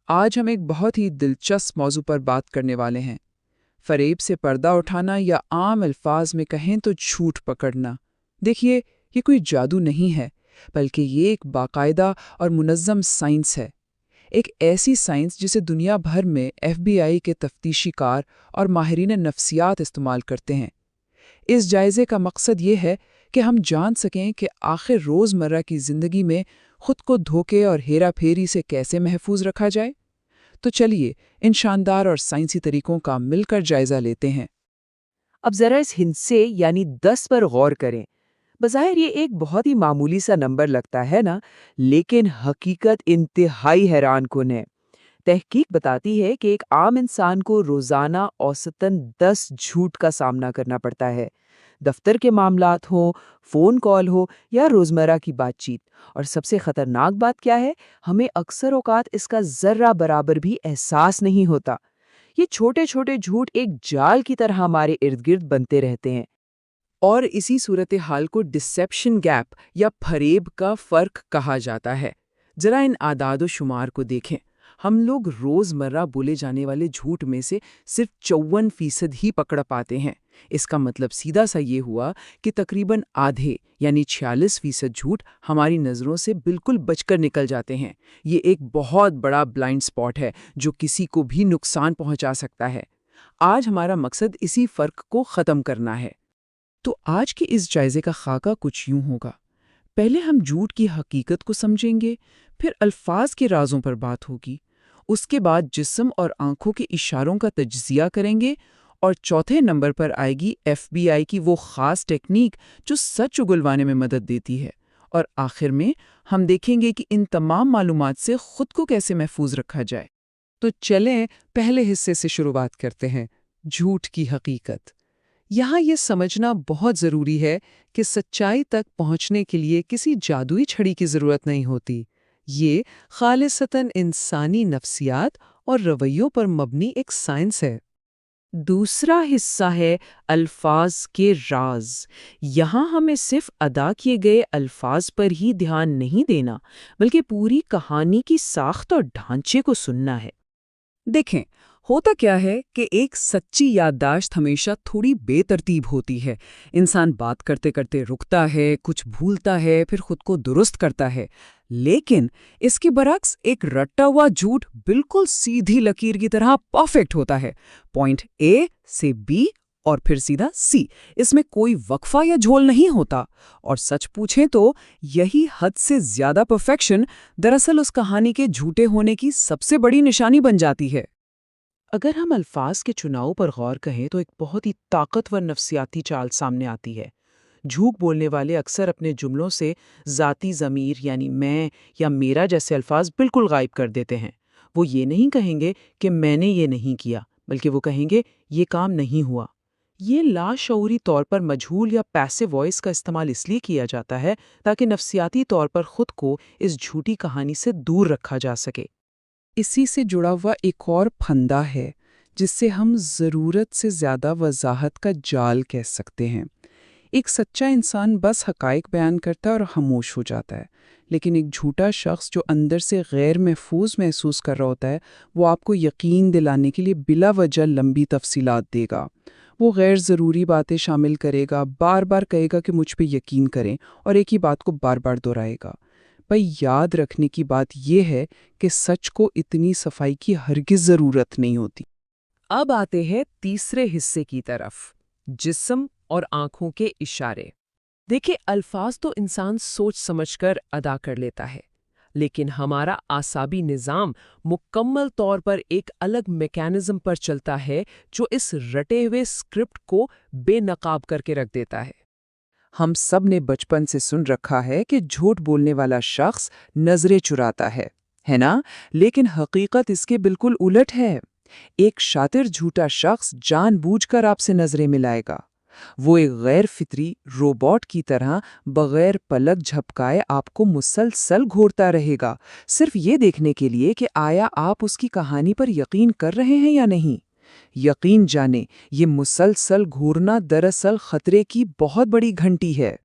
آج ہم ایک بہت ہی دلچسپ موضوع پر بات کرنے والے ہیں۔ فریب سے پردہ اٹھانا یا عام الفاظ میں کہیں تو جھوٹ پکڑنا۔ دیکھیے، یہ کوئی جادو نہیں ہے، بلکہ یہ ایک باقاعدہ اور منظم سائنس ہے۔ ایک ایسی سائنس جسے دنیا بھر میں ایف بی آئی کے تفتیشی کار اور ماہرین نفسیات استعمال کرتے ہیں۔ اس جائزے کا مقصد یہ ہے کہ ہم جان سکیں کہ آخر روزمرہ کی زندگی میں خود کو دھوکے اور ہیرا پھیری سے کیسے محفوظ رکھا جائے۔ تو چلیے ان شاندار اور سائنسی طریقوں کا مل کر جائزہ لیتے ہیں۔ اب ذرا اس ہندسے یعنی 10 پر غور کریں۔ بظاہر یہ ایک بہت ہی معمولی سا نمبر لگتا ہے نا، لیکن حقیقت انتہائی حیران کن ہے۔ تحقیق بتاتی ہے کہ ایک عام انسان کو روزانہ اوسطاً 10 جھوٹ کا سامنا کرنا پڑتا ہے۔ دفتر کے معاملات ہوں، فون کال ہو یا روزمرہ کی بات چیت۔ اور سب سے خطرناک بات کیا ہے؟ ہمیں اکثر اوقات اس کا ذرہ برابر بھی احساس نہیں ہوتا۔ یہ چھوٹے چھوٹے جھوٹ ایک جال کی طرح ہمارے ارد گرد بنتے رہتے ہیں۔ اور اسی صورتحال کو ڈسیپشن گیپ یا فریب کا فرق کہا جاتا ہے۔ ذرا ان اعداد و شمار کو دیکھیں۔ ہم لوگ روزمرہ بولے جانے والے جھوٹ میں سے صرف 54% ہی پکڑ پاتے ہیں۔ اس کا مطلب سیدھا سا یہ ہوا کہ تقریباً آدھے یعنی 46% جھوٹ ہماری نظروں سے بالکل بچ کر نکل جاتے ہیں۔ یہ ایک بہت بڑا بلائنڈ اسپاٹ ہے جو کسی کو بھی نقصان پہنچا سکتا ہے۔ آج ہمارا مقصد اسی فرق کو ختم کرنا ہے۔ تو آج کے اس جائزے کا خاکہ کچھ یوں ہوگا۔ پہلے ہم جھوٹ کی حقیقت کو سمجھیں گے، پھر الفاظ کے رازوں پر بات ہوگی، اس کے بعد جسم اور آنکھوں کے اشاروں کا تجزیہ کریں گے، اور چوتھے نمبر پر آئے گی ایف بی آئی کی وہ خاص ٹیکنیک جو سچ اگلوانے میں مدد دیتی ہے، اور آخر میں ہم دیکھیں گے کہ ان تمام معلومات سے خود کو کیسے محفوظ رکھا جائے۔ تو چلیں پہلے حصے سے شروعات کرتے ہیں، جھوٹ کی حقیقت۔ یہاں یہ سمجھنا بہت ضروری ہے کہ سچائی تک پہنچنے کے لیے کسی جادوئی چھڑی کی ضرورت نہیں ہوتی۔ یہ خالصتاً انسانی نفسیات اور رویوں پر مبنی ایک سائنس ہے۔ دوسرا حصہ ہے الفاظ کے راز۔ یہاں ہمیں صرف ادا کیے گئے الفاظ پر ہی دھیان نہیں دینا، بلکہ پوری کہانی کی ساخت اور ڈھانچے کو سننا ہے۔ دیکھیں، ہوتا کیا ہے کہ ایک سچی یادداشت ہمیشہ تھوڑی بے ترتیب ہوتی ہے۔ انسان بات کرتے کرتے رکتا ہے، کچھ بھولتا ہے، پھر خود کو درست کرتا ہے۔ لیکن اس کے برعکس ایک رٹا ہوا جھوٹ بالکل سیدھی لکیر کی طرح پرفیکٹ ہوتا ہے۔ پوائنٹ اے سے بی اور پھر سیدھا سی، اس میں کوئی وقفہ یا جھول نہیں ہوتا۔ اور سچ پوچھیں تو یہی حد سے زیادہ پرفیکشن دراصل اس کہانی کے جھوٹے ہونے کی سب سے بڑی نشانی بن جاتی ہے۔ اگر ہم الفاظ کے چناؤ پر غور کریں تو ایک بہت ہی طاقتور نفسیاتی چال سامنے آتی ہے۔ جھوٹ بولنے والے اکثر اپنے جملوں سے ذاتی ضمیر یعنی میں یا میرا جیسے الفاظ بالکل غائب کر دیتے ہیں۔ وہ یہ نہیں کہیں گے کہ میں نے یہ نہیں کیا، بلکہ وہ کہیں گے یہ کام نہیں ہوا۔ یہ لاشعوری طور پر مجہول یا پیسو وائس کا استعمال اس لیے کیا جاتا ہے تاکہ نفسیاتی طور پر خود کو اس جھوٹی کہانی سے دور رکھا جا سکے۔ اسی سے جڑا ہوا ایک اور پھندا ہے جس سے ہم ضرورت سے زیادہ وضاحت کا جال کہہ سکتے ہیں۔ ایک سچا انسان بس حقائق بیان کرتا ہے اور خاموش ہو جاتا ہے، لیکن ایک جھوٹا شخص جو اندر سے غیر محفوظ محسوس کر رہا ہوتا ہے، وہ آپ کو یقین دلانے کے لیے بلا وجہ لمبی تفصیلات دے گا۔ وہ غیر ضروری باتیں شامل کرے گا، بار بار کہے گا کہ مجھ پہ یقین کریں، اور ایک ہی بات کو بار بار دہرائے گا۔ بھئی یاد رکھنے کی بات یہ ہے کہ سچ کو اتنی صفائی کی ہرگز ضرورت نہیں ہوتی۔ اب آتے ہیں تیسرے حصے کی طرف، جسم اور آنکھوں کے اشارے۔ دیکھیں، الفاظ تو انسان سوچ سمجھ کر ادا کر لیتا ہے، لیکن ہمارا اعصابی نظام مکمل طور پر ایک الگ میکانزم پر چلتا ہے جو اس رٹے ہوئے اسکرپٹ کو بے نقاب کر کے رکھ دیتا ہے۔ ہم سب نے بچپن سے سن رکھا ہے کہ جھوٹ بولنے والا شخص نظریں چراتا ہے نا؟ لیکن حقیقت اس کے بالکل الٹ ہے۔ ایک شاطر جھوٹا شخص جان بوجھ کر آپ سے نظریں ملائے گا۔ وہ ایک غیر فطری روبوٹ کی طرح بغیر پلک جھپکائے آپ کو مسلسل گھورتا رہے گا، صرف یہ دیکھنے کے لیے کہ آیا آپ اس کی کہانی پر یقین کر رہے ہیں یا نہیں۔ یقین جانے، یہ مسلسل گھورنا دراصل خطرے کی بہت بڑی گھنٹی ہے۔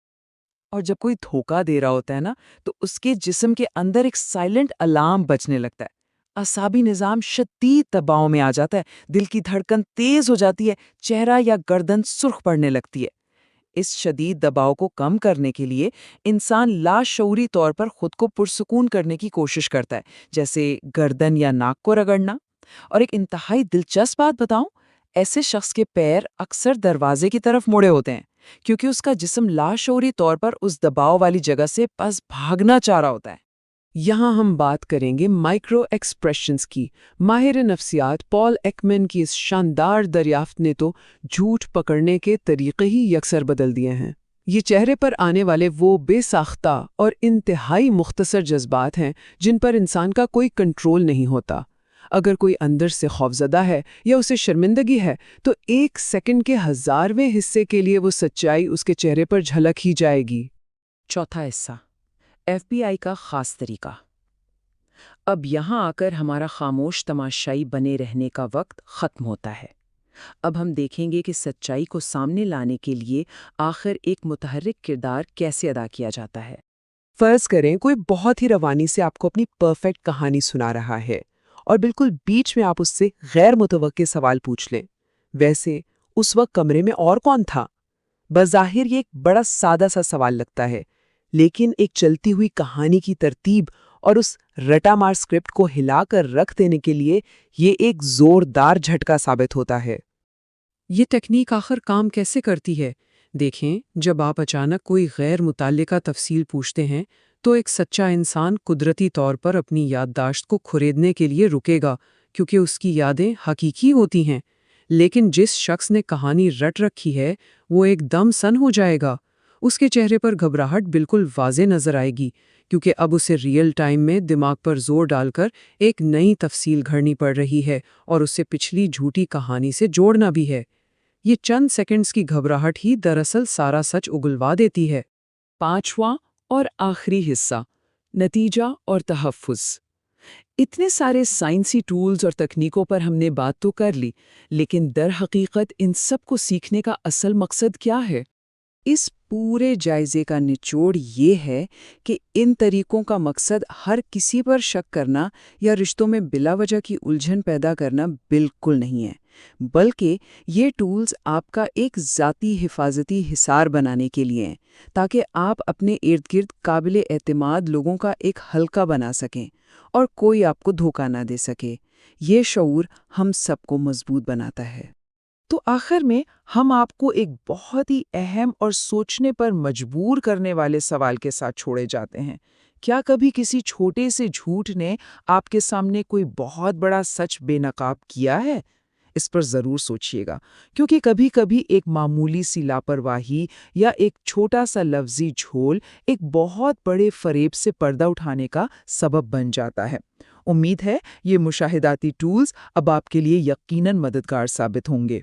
اور جب کوئی دھوکہ دے رہا ہوتا ہے نا، تو اس کے جسم کے اندر ایک سائلنٹ الارم بجنے لگتا ہے۔ اعصابی نظام شدید دباؤ میں آ جاتا ہے، دل کی دھڑکن تیز ہو جاتی ہے، چہرہ یا گردن سرخ پڑنے لگتی ہے۔ اس شدید دباؤ کو کم کرنے کے لیے انسان لاشعوری طور پر خود کو پرسکون کرنے کی کوشش کرتا ہے، جیسے گردن یا ناک کو رگڑنا۔ اور ایک انتہائی دلچسپ بات بتاؤں، ایسے شخص کے پیر اکثر دروازے کی طرف مڑے ہوتے ہیں، کیونکہ اس کا جسم لاشعوری طور پر اس دباؤ والی جگہ سے بس بھاگنا چاہ رہا ہوتا ہے۔ یہاں ہم بات کریں گے مائکرو ایکسپریشنز کی۔ ماہر نفسیات پال ایکمن کی اس شاندار دریافت نے تو جھوٹ پکڑنے کے طریقے ہی یکسر بدل دیے ہیں۔ یہ چہرے پر آنے والے وہ بے ساختہ اور انتہائی مختصر جذبات ہیں جن پر انسان کا کوئی کنٹرول نہیں ہوتا۔ اگر کوئی اندر سے خوفزدہ ہے یا اسے شرمندگی ہے تو 1 سیکنڈ کے 1000ویں حصے کے لیے وہ سچائی اس کے چہرے پر جھلک ہی جائے گی۔ چوتھا حصہ، ایف بی آئی کا خاص طریقہ۔ اب یہاں آ کر ہمارا خاموش تماشائی بنے رہنے کا وقت ختم ہوتا ہے۔ اب ہم دیکھیں گے کہ سچائی کو سامنے لانے کے لیے آخر ایک متحرک کردار کیسے ادا کیا جاتا ہے۔ فرض کریں کوئی بہت ہی روانی سے آپ کو اپنی پرفیکٹ کہانی سنا رہا ہے اور بالکل بیچ میں آپ اس سے غیر متوقع سوال پوچھ لیں، ویسے اس وقت کمرے میں اور کون تھا؟ بظاہر یہ ایک بڑا سادہ سا سوال لگتا ہے، لیکن ایک چلتی ہوئی کہانی کی ترتیب اور اس رٹا مار اسکرپٹ کو ہلا کر رکھ دینے کے لیے یہ ایک زوردار جھٹکا ثابت ہوتا ہے۔ یہ ٹیکنیک آخر کام کیسے کرتی ہے؟ دیکھیں، جب آپ اچانک کوئی غیر متعلقہ تفصیل پوچھتے ہیں تو ایک سچا انسان قدرتی طور پر اپنی یادداشت کو کھریدنے کے لیے رکے گا، کیونکہ اس کی یادیں حقیقی ہوتی ہیں۔ لیکن جس شخص نے کہانی رٹ رکھی ہے وہ ایک دم سن ہو جائے گا۔ اس کے چہرے پر گھبراہٹ بالکل واضح نظر آئے گی، کیونکہ اب اسے ریئل ٹائم میں دماغ پر زور ڈال کر ایک نئی تفصیل گھڑنی پڑ رہی ہے اور اسے پچھلی جھوٹی کہانی سے جوڑنا بھی ہے۔ یہ چند سیکنڈز کی گھبراہٹ ہی دراصل سارا سچ اگلوا دیتی ہے۔ پانچواں اور آخری حصہ، نتیجہ اور تحفظ۔ اتنے سارے سائنسی ٹولز اور تکنیکوں پر ہم نے بات تو کر لی، لیکن در حقیقت ان سب کو سیکھنے کا اصل مقصد کیا ہے؟ اس پورے جائزے کا نچوڑ یہ ہے کہ ان طریقوں کا مقصد ہر کسی پر شک کرنا یا رشتوں میں بلا وجہ کی الجھن پیدا کرنا بالکل نہیں ہے، بلکہ یہ ٹولز آپ کا ایک ذاتی حفاظتی حصار بنانے کے لیے ہیں، تاکہ آپ اپنے ارد گرد قابل اعتماد لوگوں کا ایک حلقہ بنا سکیں اور کوئی آپ کو دھوکہ نہ دے سکے۔ یہ شعور ہم سب کو مضبوط بناتا ہے۔ تو آخر میں ہم آپ کو ایک بہت ہی اہم اور سوچنے پر مجبور کرنے والے سوال کے ساتھ چھوڑے جاتے ہیں۔ کیا کبھی کسی چھوٹے سے جھوٹ نے آپ کے سامنے کوئی بہت بڑا سچ بے نقاب کیا ہے؟ اس پر ضرور سوچئے گا، کیونکہ کبھی کبھی ایک معمولی سی لاپرواہی یا ایک چھوٹا سا لفظی جھول ایک بہت بڑے فریب سے پردہ اٹھانے کا سبب بن جاتا ہے۔ امید ہے یہ مشاہداتی ٹولز اب آپ کے لیے یقیناً مددگار ثابت ہوں گے۔